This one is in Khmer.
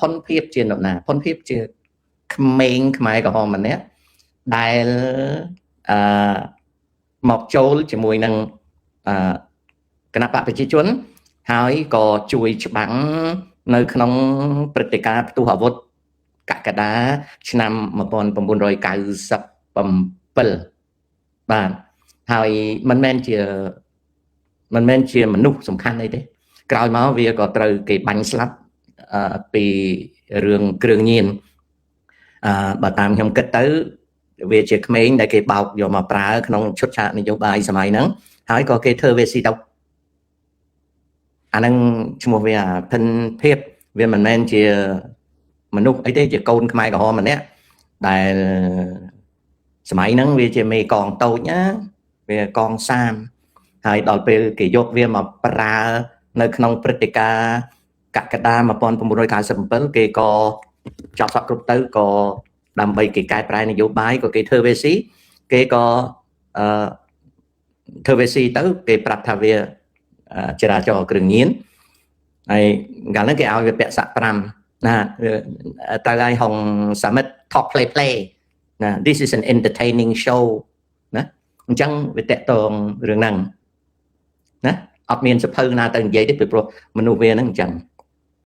ផុនភាពជានរណាផុនភាពជាក្មេងខ្មែរក្រហមម្នាក់ដែលមកចូលជាមួយនឹងគណៈបកប្រជាជនហើយក៏ជួយច្បាំងនៅក្នុងព្រឹត្តិការណ៍ផ្ទុះអាវុធកក្កដាឆ្នាំ1997បាទហើយមិនមែនជាមនុស្សសំខាន់អីទេក្រោយមកវាក៏ត្រូវគេបាញ់ស្លាប់ពីរឿងគ្រឿងញៀនបើតាមខ្ញុំគិតទៅវាជាក្មេងដែលគេបោកយកមកប្រើក្នុងឈុតឆាកនយោបាយសម័យហ្នឹងហើយក៏គេធ្វើវាស៊ីទៅអាហ្នឹងឈ្មោះវាធិនភាពវាមិនមែនជាមនុស្សអីទេជាកូនខ្មែរក្រហមម្នាក់ដែលសម័យហ្នឹងវាជាមេកងតូចណាវាកងសាមហើយដល់ពេលគេយកវាមកប្រើនៅក្នុងព្រឹត្តិការណ៍កក្កដា1997គេក៏ចាប់សក់គ្រប់ទៅក៏ដើម្បីគេកែប្រែនយោបាយក៏គេធ្វើវាស៊ីគេក៏ធ្វើវាស៊ីទៅគេប្រាប់ថាវាចរាចរណ៍គ្រឿងញៀនហើយកាលហ្នឹងគេឲ្យវាពាក់សាក់5ណាទៅឲ្យហុងសាមិត top play ណា this is an entertaining show ណាអញ្ចឹងវាតកតងរឿងហ្នឹងណាអត់មានសភៅណាទៅនិយាយទេពីព្រោះមនុស្សវាហ្នឹងអញ្ចឹង